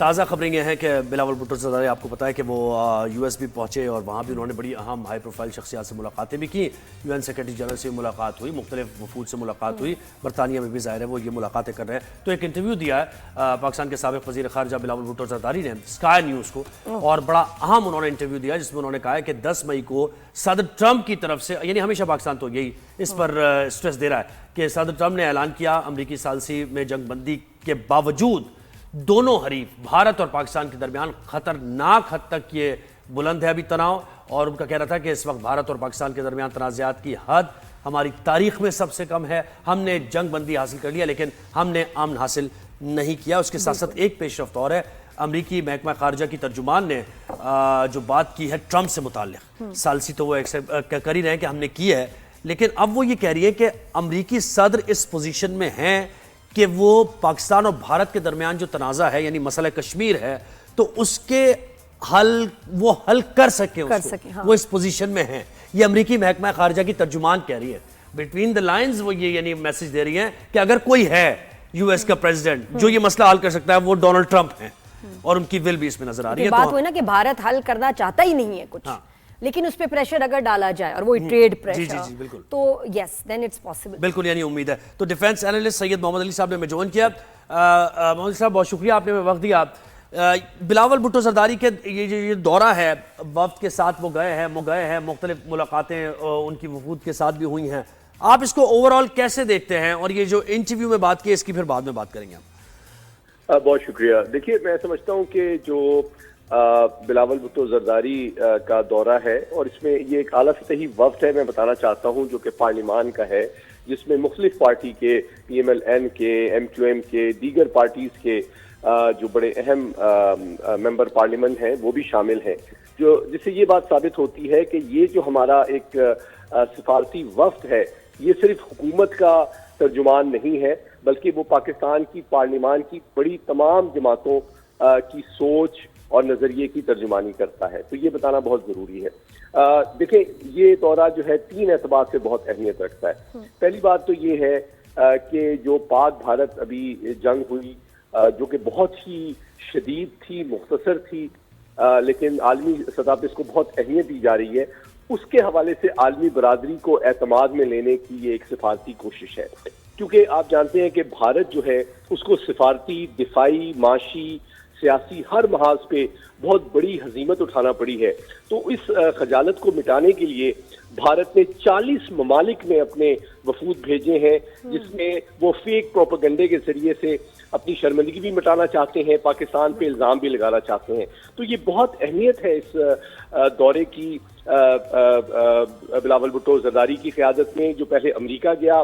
تازہ خبریں یہ ہیں کہ بلاول بھٹو زرداری آپ کو پتا ہے کہ وہ یو ایس بھی پہنچے اور وہاں بھی انہوں نے بڑی اہم ہائی پروفائل شخصیات سے ملاقاتیں بھی کی. یو این سیکرٹری جنرل سے ملاقات ہوئی, مختلف وفود سے ملاقات ہوئی, برطانیہ میں بھی ظاہر ہے وہ یہ ملاقاتیں کر رہے ہیں. تو ایک انٹرویو دیا ہے پاکستان کے سابق وزیر خارجہ بلاول بھٹو زرداری نے اسکائی نیوز کو, اور بڑا اہم انہوں نے انٹرویو دیا جس میں انہوں نے کہا ہے کہ 10 مئی کو صدر ٹرمپ کی طرف سے, یعنی ہمیشہ پاکستان تو یہی اس پر اسٹریس دے رہا ہے کہ صدر ٹرمپ نے اعلان کیا امریکی ثالثی میں جنگ بندی کے باوجود دونوں حریف بھارت اور پاکستان کے درمیان خطرناک حد تک یہ بلند ہے ابھی تناؤ, اور ان کا کہنا تھا کہ اس وقت بھارت اور پاکستان کے درمیان تنازعات کی حد ہماری تاریخ میں سب سے کم ہے. ہم نے جنگ بندی حاصل کر لیا لیکن ہم نے امن حاصل نہیں کیا. اس کے ساتھ ساتھ ایک پیش رفت اور ہے, امریکی محکمہ خارجہ کی ترجمان نے جو بات کی ہے ٹرمپ سے متعلق, ثالثی تو وہ کر ہی رہے ہیں کہ ہم نے کی ہے, لیکن اب وہ یہ کہہ رہی ہے کہ امریکی صدر اس پوزیشن میں ہیں کہ وہ پاکستان اور بھارت کے درمیان جو تنازع ہے یعنی مسئلہ کشمیر ہے تو اس کے وہ حل کر سکیں وہ اس پوزیشن میں ہیں. یہ امریکی محکمہ خارجہ کی ترجمان کہہ رہی ہے. بٹوین دا لائنز وہ یہ یعنی میسج دے رہی ہیں کہ اگر کوئی ہے یو ایس کا پریزیڈنٹ جو یہ مسئلہ حل کر سکتا ہے وہ ڈونلڈ ٹرمپ ہیں, اور ان کی ول بھی اس میں نظر آ رہی ہے. بات ہوئی نا کہ بھارت حل کرنا چاہتا ہی نہیں ہے کچھ, لیکن اس پہ پریشر اگر ڈالا جائے اور وہ ٹریڈ پریشر تو یس دین اٹس پاسبل. بالکل, یعنی امید ہے. تو ڈیفنس اینالسٹ سید محمد علی صاحب نے ہمیں جوائن کیا. محمد علی صاحب بہت شکریہ, آپ نے ہمیں وقت دیا. بلاول بھٹو زرداری کے یہ دورہ ہے وفد کے ساتھ وہ گئے ہیں, مختلف ملاقاتیں ان کی وفود کے ساتھ بھی ہوئی ہیں. آپ اس کو اوور آل کیسے دیکھتے ہیں, اور یہ جو انٹرویو میں بات کی اس کی پھر بعد میں بات کریں گے ہم. بہت شکریہ. دیکھیے میں سمجھتا ہوں کہ جو بلاول بھٹو زرداری کا دورہ ہے اور اس میں یہ ایک اعلیٰ سطحی وفد ہے, میں بتانا چاہتا ہوں, جو کہ پارلیمان کا ہے, جس میں مختلف پارٹی کے پی ایم ایل این کے, ایم کیو ایم کے, دیگر پارٹیز کے جو بڑے اہم ممبر پارلیمنٹ ہیں وہ بھی شامل ہیں, جس سے یہ بات ثابت ہوتی ہے کہ یہ جو ہمارا ایک سفارتی وفد ہے یہ صرف حکومت کا ترجمان نہیں ہے بلکہ وہ پاکستان کی پارلیمان کی بڑی تمام جماعتوں کی سوچ اور نظریے کی ترجمانی کرتا ہے. تو یہ بتانا بہت ضروری ہے. دیکھیں یہ دورہ جو ہے 3 اعتبار سے بہت اہمیت رکھتا ہے. پہلی بات تو یہ ہے کہ جو پاک بھارت ابھی جنگ ہوئی جو کہ بہت ہی شدید تھی, مختصر تھی, لیکن عالمی سطح پہ اس کو بہت اہمیت دی جا رہی ہے, اس کے حوالے سے عالمی برادری کو اعتماد میں لینے کی یہ ایک سفارتی کوشش ہے. کیونکہ آپ جانتے ہیں کہ بھارت جو ہے اس کو سفارتی, دفاعی, معاشی, سیاسی ہر محاذ پہ بہت بڑی ہزیمت اٹھانا پڑی ہے. تو اس خجالت کو مٹانے کے لیے بھارت نے 40 ممالک میں اپنے وفود بھیجے ہیں, جس میں وہ فیک پروپیگنڈے کے ذریعے سے اپنی شرمندگی بھی مٹانا چاہتے ہیں, پاکستان پہ الزام بھی لگانا چاہتے ہیں. تو یہ بہت اہمیت ہے اس دورے کی بلاول بھٹو زرداری کی قیادت میں, جو پہلے امریکہ گیا,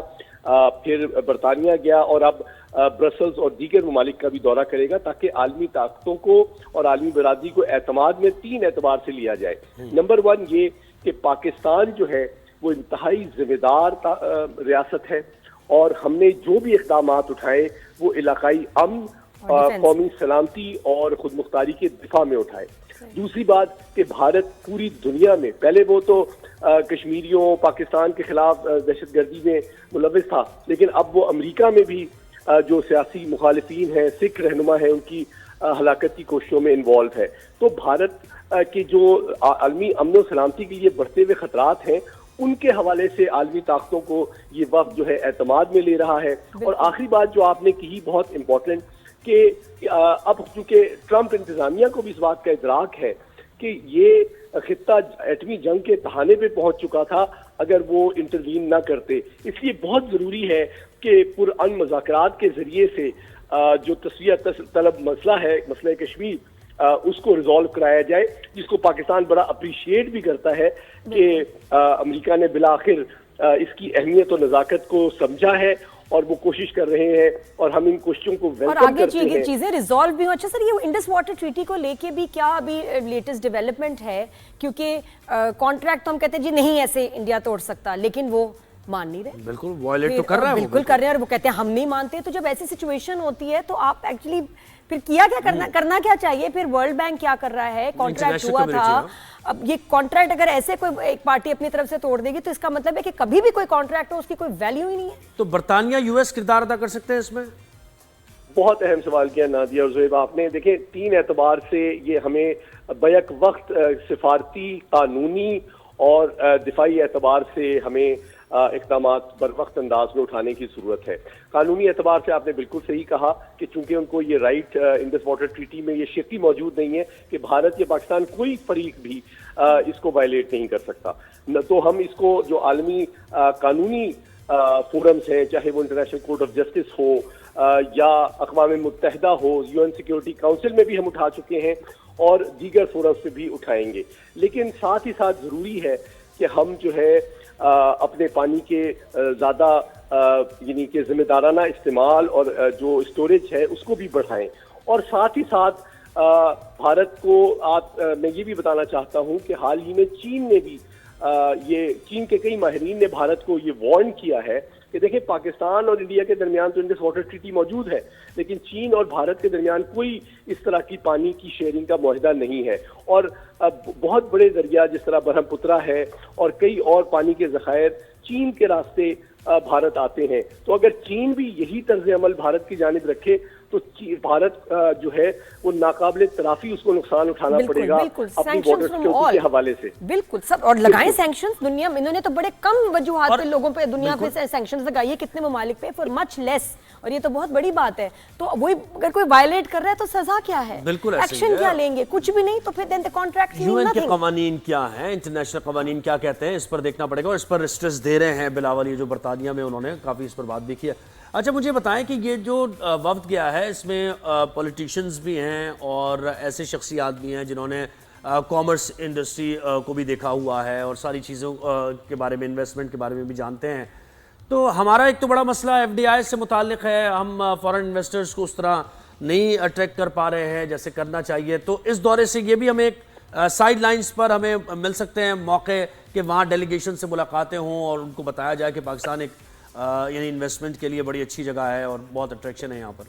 پھر برطانیہ گیا, اور اب برسلز اور دیگر ممالک کا بھی دورہ کرے گا, تاکہ عالمی طاقتوں کو اور عالمی برادری کو اعتماد میں 3 اعتبار سے لیا جائے. نمبر 1 یہ کہ پاکستان جو ہے وہ انتہائی ذمہ دار ریاست ہے, اور ہم نے جو بھی اقدامات اٹھائے وہ علاقائی امن, قومی سلامتی اور خود مختاری کے دفاع میں اٹھائے. دوسری بات کہ بھارت پوری دنیا میں, پہلے وہ تو کشمیریوں پاکستان کے خلاف دہشت گردی میں ملوث تھا, لیکن اب وہ امریکہ میں بھی جو سیاسی مخالفین ہیں, سکھ رہنما ہیں, ان کی ہلاکت کی کوششوں میں انوالو ہے. تو بھارت کے جو عالمی امن و سلامتی کے لیے بڑھتے ہوئے خطرات ہیں ان کے حوالے سے عالمی طاقتوں کو یہ وفد جو ہے اعتماد میں لے رہا ہے. اور آخری بات جو آپ نے کہی بہت امپورٹنٹ, کہ اب چونکہ ٹرمپ انتظامیہ کو بھی اس بات کا ادراک ہے کہ یہ خطہ ایٹمی جنگ کے تہانے پہ پہنچ چکا تھا اگر وہ انٹروین نہ کرتے, اس لیے بہت ضروری ہے کہ پرامن مذاکرات کے ذریعے سے جو تسویہ طلب مسئلہ ہے, مسئلہ کشمیر, اس کو ریزالو کرایا جائے, جس کو پاکستان بڑا اپریشیٹ بھی کرتا ہے کہ امریکہ نے بالآخر اس کی اہمیت اور نزاکت کو سمجھا ہے اور وہ کوشش کر رہے ہیں, اور ہم ان کوششوں کو ویلکم کرتے ہیں. اور آگے چیزیں ریزالو بھی ہوں. اچھا سر, یہ انڈس واٹر ٹریٹی کو لے کے بھی کیا ابھی لیٹسٹ ڈیولپمنٹ ہے؟ کیونکہ کانٹریکٹ تو ہم کہتے ہیں جی نہیں ایسے انڈیا توڑ سکتا, لیکن وہ مان نہیں رہے. بالکل وائلیٹ تو کر رہا ہے, بالکل کر رہے ہیں, اور وہ کہتے ہیں ہم نہیں مانتے. تو جب ایسی سچویشن ہوتی ہے تو آپ ایکچولی پھر کیا کرنا کیا چاہیے؟ پھر ورلڈ بینک کیا کر رہا ہے؟ کانٹریکٹ ہوا تھا, اب یہ کانٹریکٹ اگر ایسے کوئی ایک پارٹی اپنی طرف سے توڑ دے گی تو اس کا مطلب ہے کہ کبھی بھی کوئی کانٹریکٹ ہو اس کی کوئی ویلیو ہی نہیں ہے. تو برطانیہ یو ایس کردار ادا کر سکتے ہیں اس میں؟ بہت اہم سوال کیا نادیہ اور زہیب آپ نے. دیکھیں 3 اعتبار سے یہ ہمیں بیک وقت سفارتی، قانونی اور دفاعی اعتبار سے ہمیں اقدامات بر وقت انداز میں اٹھانے کی ضرورت ہے. قانونی اعتبار سے آپ نے بالکل صحیح کہا کہ چونکہ ان کو یہ رائٹ انڈس واٹر ٹریٹی میں یہ شرطی موجود نہیں ہے کہ بھارت یا پاکستان کوئی فریق بھی اس کو وائلیٹ نہیں کر سکتا. تو ہم اس کو جو عالمی قانونی فورمز ہیں، چاہے وہ انٹرنیشنل کورٹ آف جسٹس ہو یا اقوام متحدہ ہو، UN سیکیورٹی کاؤنسل میں بھی ہم اٹھا چکے ہیں اور دیگر فورمز پہ بھی اٹھائیں گے. لیکن ساتھ ہی ساتھ ضروری ہے کہ ہم جو ہے اپنے پانی کے زیادہ یعنی کہ ذمہ دارانہ استعمال اور جو اسٹوریج ہے اس کو بھی بڑھائیں. اور ساتھ ہی ساتھ بھارت کو میں یہ بھی بتانا چاہتا ہوں کہ حال ہی میں چین نے بھی چین کے کئی ماہرین نے بھارت کو یہ وارن کیا ہے کہ دیکھیں پاکستان اور انڈیا کے درمیان تو انڈس واٹر ٹریٹی موجود ہے، لیکن چین اور بھارت کے درمیان کوئی اس طرح کی پانی کی شیئرنگ کا معاہدہ نہیں ہے. اور بہت بڑے دریا جس طرح برہم پترا ہے اور کئی اور پانی کے ذخائر چین کے راستے بھارت آتے ہیں. تو اگر چین بھی یہی طرز عمل بھارت کی جانب رکھے تو بھارت جو ہے وہ ناقابل تلافی اس کو نقصان اٹھانا پڑے گا اپنی واٹر سیکیورٹی کے حوالے سے. بالکل سب اور لگائیں سینکشنز. دنیا میں انہوں نے تو بڑے کم وجوہات پہ لوگوں پہ دنیا پہ سینکشنز لگائیے کتنے ممالک پہ فار مچ لیس، اور یہ تو بہت بڑی بات ہے. تو وہی اگر کوئی وائلیٹ کر رہا ہے تو سزا کیا ہے؟ ایکشن کیا لیں گے؟ کچھ بھی نہیں. تو پھر دین دی کانٹریکٹ UN کے قوانین کیا ہیں، انٹرنیشنل قوانین کیا کہتے ہیں، اس پر دیکھنا پڑے گا. اور اس پر اسٹریس دے رہے ہیں بلاول یہ جو برطانیہ میں انہوں نے کافی اس پر بات بھی کی ہے. اچھا مجھے بتائیں کہ یہ جو وفد گیا ہے اس میں پولیٹیشینز بھی ہیں اور ایسے شخصیات بھی ہیں جنہوں نے کامرس انڈسٹری کو بھی دیکھا ہوا ہے اور ساری چیزوں کے بارے میں، انویسٹمنٹ کے بارے میں بھی جانتے ہیں. تو ہمارا ایک تو بڑا مسئلہ FDI سے متعلق ہے، ہم فورن انویسٹرز کو اس طرح نہیں اٹریکٹ کر پا رہے ہیں جیسے کرنا چاہیے. تو اس دورے سے یہ بھی ہمیں ایک سائیڈ لائنز پر ہمیں مل سکتے ہیں موقع کہ وہاں ڈیلیگیشن سے ملاقاتیں ہوں اور ان کو بتایا جائے کہ پاکستان ایک یعنی انویسٹمنٹ کے لیے بڑی اچھی جگہ ہے اور بہت اٹریکشن ہے یہاں پر.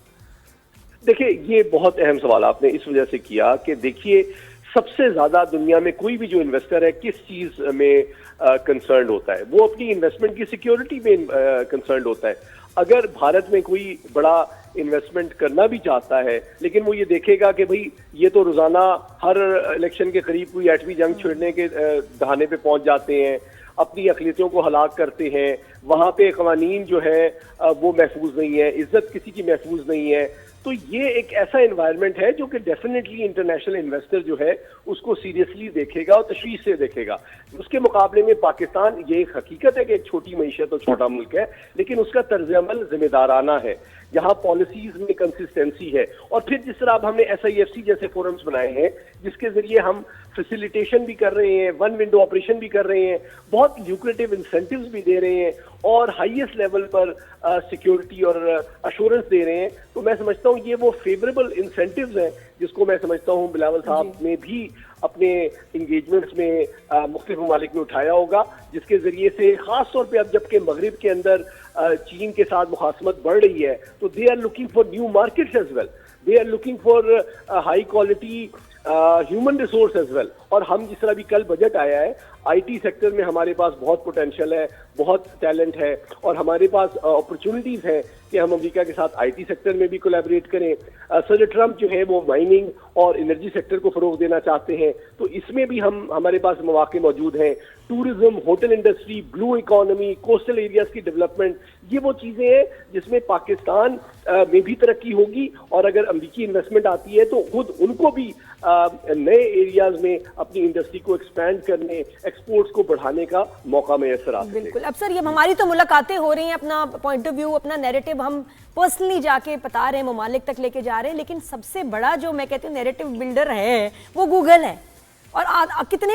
دیکھیں یہ بہت اہم سوال آپ نے اس وجہ سے کیا کہ دیکھیے سب سے زیادہ دنیا میں کوئی بھی جو انویسٹر ہے کس چیز میں کنسرنڈ ہوتا ہے، وہ اپنی انویسٹمنٹ کی سیکیورٹی میں کنسرنڈ ہوتا ہے. اگر بھارت میں کوئی بڑا انویسٹمنٹ کرنا بھی چاہتا ہے لیکن وہ یہ دیکھے گا کہ بھئی یہ تو روزانہ ہر الیکشن کے قریب کوئی ایٹمی جنگ چھڑنے کے دہانے پہ پہنچ جاتے ہیں، اپنی اقلیتوں کو ہلاک کرتے ہیں، وہاں پہ قوانین جو ہے وہ محفوظ نہیں ہے، عزت کسی کی محفوظ نہیں ہے. تو یہ ایک ایسا انوائرمنٹ ہے جو کہ ڈیفینیٹلی انٹرنیشنل انویسٹر جو ہے اس کو سیریسلی دیکھے گا اور تشویش سے دیکھے گا. اس کے مقابلے میں پاکستان یہ ایک حقیقت ہے کہ ایک چھوٹی معیشت اور چھوٹا ملک ہے، لیکن اس کا طرز عمل ذمہ دارانہ ہے، یہاں پالیسیز میں کنسسٹنسی ہے. اور پھر جس طرح اب ہم نے SIFC جیسے فورمز بنائے ہیں جس کے ذریعے ہم فیسیلیٹیشن بھی کر رہے ہیں، ون ونڈو آپریشن بھی کر رہے ہیں، بہت لیوکریٹو انسینٹیوز بھی دے رہے ہیں اور ہائیسٹ لیول پر سیکیورٹی اور اشورنس دے رہے ہیں. تو میں سمجھتا ہوں یہ وہ فیوریبل انسینٹیوز ہیں جس کو میں سمجھتا ہوں بلاول صاحب نے بھی اپنے انگیجمنٹس میں مختلف ممالک میں اٹھایا ہوگا، جس کے ذریعے سے خاص طور پہ اب جبکہ مغرب کے اندر چین کے ساتھ مخاصمت بڑھ رہی ہے تو they are looking for new markets as well, they are looking for high quality human resource as well. اور ہم جس طرح بھی کل بجٹ آیا ہے IT سیکٹر میں ہمارے پاس بہت پوٹینشیل ہے، بہت ٹیلنٹ ہے اور ہمارے پاس اپرچونٹیز ہیں کہ ہم امریکہ کے ساتھ IT سیکٹر میں بھی کولیبریٹ کریں. صدر ٹرمپ جو ہے وہ مائننگ اور انرجی سیکٹر کو فروغ دینا چاہتے ہیں تو اس میں بھی ہمارے پاس مواقع موجود ہیں. ٹورزم، ہوٹل انڈسٹری، بلو اکانومی، کوسٹل ایریاز کی ڈیولپمنٹ، یہ وہ چیزیں ہیں جس میں پاکستان میں بھی ترقی ہوگی اور اگر امریکی انویسٹمنٹ آتی ہے تو خود ان کو بھی نئے ایریاز میں اپنی انڈسٹری کو ایکسپینڈ کرنے، ایکسپورٹس کو بڑھانے کا موقع میسر آ سکے. بالکل. اب سر یہ ہماری تو ملاقاتیں ہو رہی ہیں، اپنا پوائنٹ آف ویو، اپنا نیریٹو ہم پرسنلی جا کے بتا رہے ہیں، ممالک تک لے کے جا رہے ہیں، لیکن سب سے بڑا جو میں کہتی ہوں نیریٹو بلڈر ہے وہ گوگل ہے. اور کتنے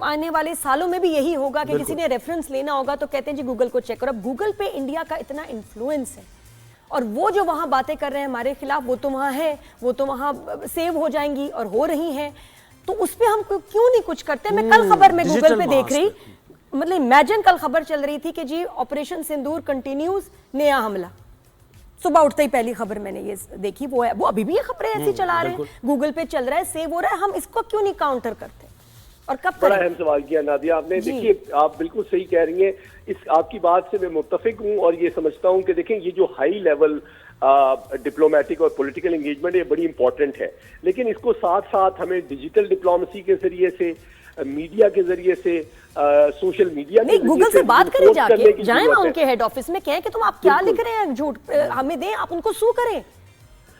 آنے والے سالوں میں بھی یہی ہوگا کہ کسی نے ریفرنس لینا ہوگا تو کہتے ہیں جی گوگل کو چیک کرو. اب گوگل پہ انڈیا کا اتنا انفلوئنس ہے اور وہ جو وہاں باتیں کر رہے ہیں ہمارے خلاف وہ تو وہاں ہے، وہ تو وہاں سیو ہو جائیں گی اور ہو رہی ہیں. تو اس پہ ہم کیوں نہیں کچھ کرتے؟ میں کل خبر میں گوگل پہ دیکھ رہی، مطلب امیجن کل خبر چل رہی تھی کہ جی آپریشن سندور کنٹینیوز، نیا حملہ. صبح اٹھتے ہی پہلی خبر میں نے یہ دیکھی، وہ ہے، وہ ابھی بھی یہ خبریں ایسی چلا رہے ہیں، گوگل پہ چل رہا ہے، سیو ہو رہا ہے. ہم اس کو کیوں نہیں کاؤنٹر کرتے اور کب بڑا اہم سوال کیا نادیہ آپ نے. دیکھیے آپ بالکل صحیح کہہ رہی ہیں، اس آپ کی بات سے میں متفق ہوں اور یہ سمجھتا ہوں کہ دیکھیں یہ جو ہائی لیول ڈپلومیٹک اور پولیٹیکل انگیجمنٹ، یہ بڑی امپورٹنٹ ہے، لیکن اس کو ساتھ ساتھ ہمیں ڈیجیٹل ڈپلومیسی کے ذریعے سے، میڈیا کے ذریعے سے، سوشل میڈیا کے ذریعے گوگل سے بات کریں، جا کے جائیں وہاں ان ضرورت کے ہیڈ آفس میں، کہیں کہ تم آپ کیا لکھ رہے ہیں جھوٹ، ہمیں دیں، آپ ان کو سو کریں.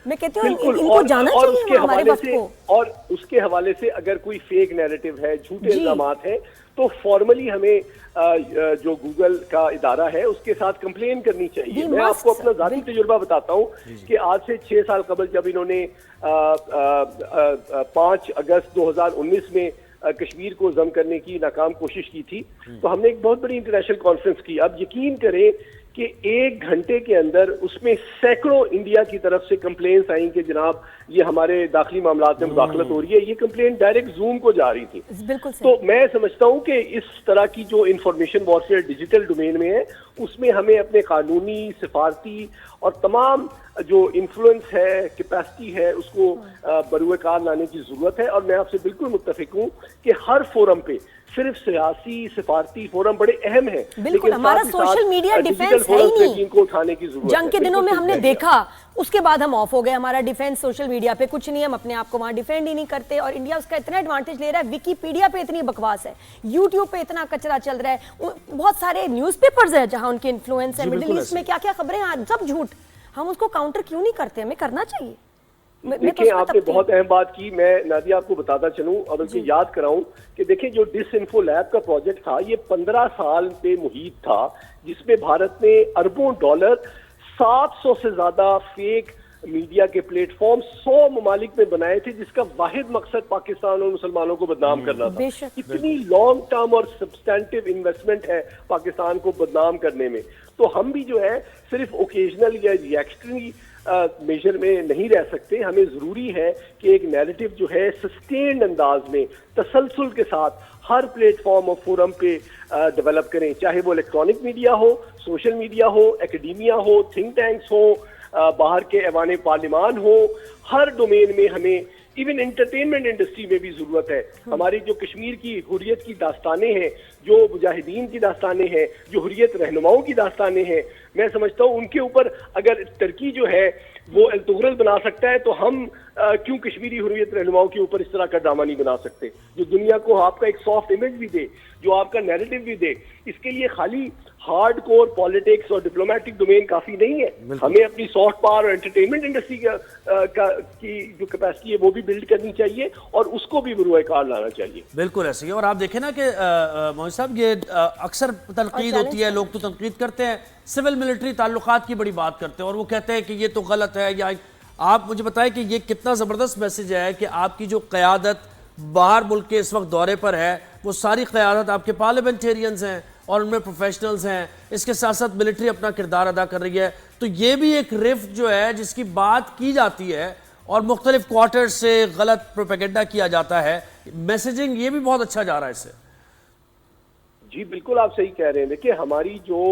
میں کہتی ہوں ان کو جانا چاہیے ہمارے وقت کو. اور اس کے حوالے سے اگر کوئی فیک نیریٹو ہے، جھوٹے الزامات ہیں، تو فارملی ہمیں جو گوگل کا ادارہ ہے اس کے ساتھ کمپلین کرنی چاہیے. میں آپ کو اپنا ذاتی تجربہ بتاتا ہوں کہ آج سے 6 سال قبل جب انہوں نے 5 اگست 2019 میں کشمیر کو ضم کرنے کی ناکام کوشش کی تھی، تو ہم نے ایک بہت بڑی انٹرنیشنل کانفرنس کی. اب یقین کریں کہ 1 گھنٹے کے اندر اس میں سینکڑوں انڈیا کی طرف سے کمپلینس آئیں کہ جناب یہ ہمارے داخلی معاملات میں مداخلت ہو رہی ہے. یہ کمپلین ڈائریکٹ زوم کو جا رہی تھی. تو میں سمجھتا ہوں کہ اس طرح کی جو انفارمیشن وارفیئر ڈیجیٹل ڈومین میں ہے، اس میں ہمیں اپنے قانونی، سفارتی اور تمام جو انفلوئنس ہے، کیپیسٹی ہے، اس کو بروئے کار لانے کی ضرورت ہے. اور میں آپ سے بالکل متفق ہوں کہ ہر فورم پہ صرف سیاسی سفارتی فورم بڑے اہم ہیں، بالکل ہمارا سوشل میڈیا ڈیفینس ہے ہی نہیں. ان کو اٹھانے کی ضرورت ہے. جنگ کے دنوں میں ہم نے دیکھا، اس کے بعد ہم آف ہو گئے. ہمارا ڈیفینس سوشل میڈیا پہ کچھ نہیں، ہم اپنے آپ کو وہاں ڈیفینڈ ہی نہیں کرتے. اور انڈیا اس کا اتنا ایڈوانٹیج لے رہا ہے. ویکیپیڈیا پہ اتنی بکواس ہے، یوٹیوب پہ اتنا کچرا چل رہا ہے، بہت سارے نیوز پیپرز ہیں جہاں ان کے انفلوئنس ہے. مڈل ایسٹ میں کیا کیا خبریں ہیں، سب جھوٹ. ہم اس کو کاؤنٹر کیوں نہیں کرتے؟ ہمیں کرنا چاہیے. دیکھیں آپ نے بہت اہم بات کی. میں نادیہ آپ کو بتاتا چلوں اور بلکہ یاد کراؤں کہ دیکھیں جو ڈس انفو لیب کا پروجیکٹ تھا، یہ 15 سال پہ محیط تھا، جس میں بھارت نے اربوں ڈالر، 700 سے زیادہ فیک میڈیا کے پلیٹ فارم 100 ممالک میں بنائے تھے، جس کا واحد مقصد پاکستان اور مسلمانوں کو بدنام کرنا تھا. اتنی لانگ ٹرم اور سبسٹینٹیو انویسٹمنٹ ہے پاکستان کو بدنام کرنے میں. تو ہم بھی جو ہے صرف اوکیجنل یا ریئیکشنری میجر میں نہیں رہ سکتے. ہمیں ضروری ہے کہ ایک نیریٹو جو ہے سسٹینڈ انداز میں تسلسل کے ساتھ ہر پلیٹ فارم اور فورم پہ ڈیولپ کریں، چاہے وہ الیکٹرانک میڈیا ہو، سوشل میڈیا ہو، اکیڈیمیا ہو، تھنک ٹینکس ہو، باہر کے ایوان پارلیمان ہو. ہر ڈومین میں ہمیں، ایون انٹرٹینمنٹ انڈسٹری میں بھی ضرورت ہے. ہماری جو کشمیر کی حریت کی داستانیں ہیں، جو مجاہدین کی داستانیں ہیں، جو حریت رہنماؤں کی داستانیں ہیں، میں سمجھتا ہوں ان کے اوپر اگر ترکی جو ہے وہ التغرل بنا سکتا ہے، تو ہم کیوں کشمیری حریت رہنماؤں کے اوپر اس طرح کا ڈرامہ نہیں بنا سکتے، جو دنیا کو آپ کا ایک سافٹ امیج بھی دے، جو آپ کا نیریٹو بھی دے. اس کے لیے خالی ہارڈ کور پالیٹکس اور ڈپلومیٹک ڈومین کافی نہیں ہے. ہمیں اپنی سافٹ پاور اور انٹرٹینمنٹ انڈسٹری کی جو کیپیسٹی ہے وہ بھی بلڈ کرنی چاہیے اور اس کو بھی بروئے کار لانا چاہیے. بالکل ایسے ہی. اور آپ دیکھیں نا کہ موہن صاحب یہ اکثر تنقید ہوتی ہے، لوگ تو تنقید کرتے ہیں، سول ملٹری تعلقات کی بڑی بات کرتے ہیں اور وہ کہتے ہیں کہ یہ تو غلط ہے. یا آپ مجھے بتائیں کہ یہ کتنا زبردست میسج ہے کہ آپ کی جو قیادت باہر ملک کے اس وقت دورے پر ہے، وہ ساری قیادت آپ کے پارلیمنٹیرینز ہیں اور ان میں پروفیشنلز ہیں. اس کے ساتھ ساتھ ملٹری اپنا کردار ادا کر رہی ہے. تو یہ بھی ایک رفٹ جو ہے جس کی بات کی جاتی ہے اور مختلف کوارٹر سے غلط پروپیگنڈا کیا جاتا ہے. میسیجنگ یہ بھی بہت اچھا جا رہا ہے اس سے. جی بالکل آپ صحیح کہہ رہے ہیں. دیکھیں ہماری جو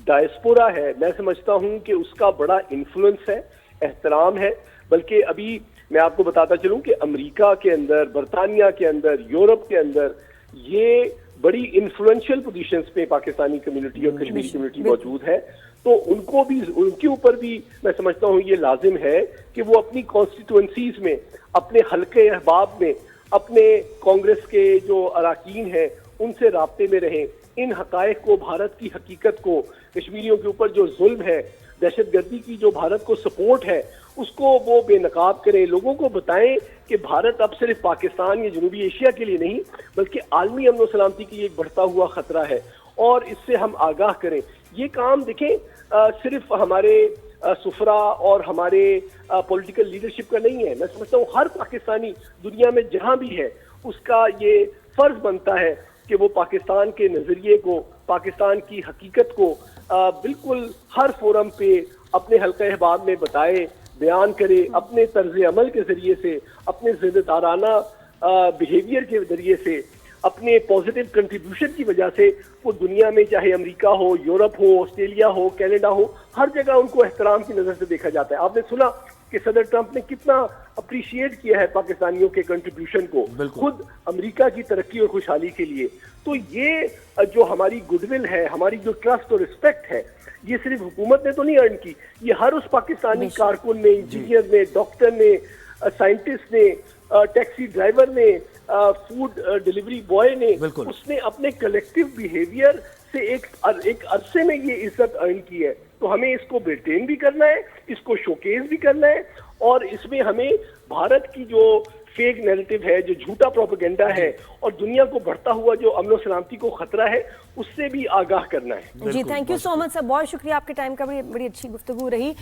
ڈائسپورا ہے، میں سمجھتا ہوں کہ اس کا بڑا انفلوئنس ہے، احترام ہے. بلکہ ابھی میں آپ کو بتاتا چلوں کہ امریکہ کے اندر، برطانیہ کے اندر، یورپ کے اندر یہ بڑی انفلوئنشل پوزیشنز پہ پاکستانی کمیونٹی اور کشمیری کمیونٹی موجود ہے. تو ان کو بھی، ان کے اوپر بھی میں سمجھتا ہوں یہ لازم ہے کہ وہ اپنی کانسٹیٹوئنسیز میں، اپنے حلقے احباب میں، اپنے کانگریس کے جو اراکین ہیں ان سے رابطے میں رہیں. ان حقائق کو، بھارت کی حقیقت کو، کشمیریوں کے اوپر جو ظلم ہے، دہشت گردی کی جو بھارت کو سپورٹ ہے، اس کو وہ بے نقاب کریں. لوگوں کو بتائیں کہ بھارت اب صرف پاکستان یا جنوبی ایشیا کے لیے نہیں بلکہ عالمی امن و سلامتی کے لیے ایک بڑھتا ہوا خطرہ ہے اور اس سے ہم آگاہ کریں. یہ کام دیکھیں صرف ہمارے سفرا اور ہمارے پولیٹیکل لیڈرشپ کا نہیں ہے. میں سمجھتا ہوں ہر پاکستانی دنیا میں جہاں بھی ہے اس کا یہ فرض بنتا ہے کہ وہ پاکستان کے نظریے کو، پاکستان کی حقیقت کو بالکل ہر فورم پہ اپنے حلقہ احباب میں بتائے، بیان کرے، اپنے طرز عمل کے ذریعے سے، اپنے ذمہ دارانہ بیہیویئر کے ذریعے سے، اپنے پازیٹیو کنٹریبیوشن کی وجہ سے وہ دنیا میں چاہے امریکہ ہو، یورپ ہو، آسٹریلیا ہو، کینیڈا ہو، ہر جگہ ان کو احترام کی نظر سے دیکھا جاتا ہے. آپ نے سنا کہ صدر ٹرمپ نے کتنا اپریشیٹ کیا ہے پاکستانیوں کے کنٹریبیوشن کو خود امریکہ کی ترقی اور خوشحالی کے لیے. تو یہ جو ہماری گڈ ول ہے, ہماری جو ٹرسٹ اور رسپیکٹ ہے, یہ صرف حکومت نے تو نہیں ارن کی, یہ ہر اس پاکستانی کارکن نے, انجینئر نے, ڈاکٹر نے, سائنٹسٹ نے, ٹیکسی ڈرائیور نے, فوڈ ڈیلیوری بوائے نے, اس نے اپنے کلیکٹیو بیہیویئر سے ایک عرصے میں یہ عزت ارن کی ہے. تو ہمیں اس کو مینٹین بھی کرنا ہے, اس کو شوکیس بھی کرنا ہے, اور اس میں ہمیں بھارت کی جو فیک نیریٹو ہے, جو جھوٹا پروپیگنڈا ہے, اور دنیا کو بڑھتا ہوا جو امن و سلامتی کو خطرہ ہے, اس سے بھی آگاہ کرنا ہے. جی تھینک یو سو مچ سر, بہت شکریہ, آپ کے ٹائم کا بڑی اچھی گفتگو رہی.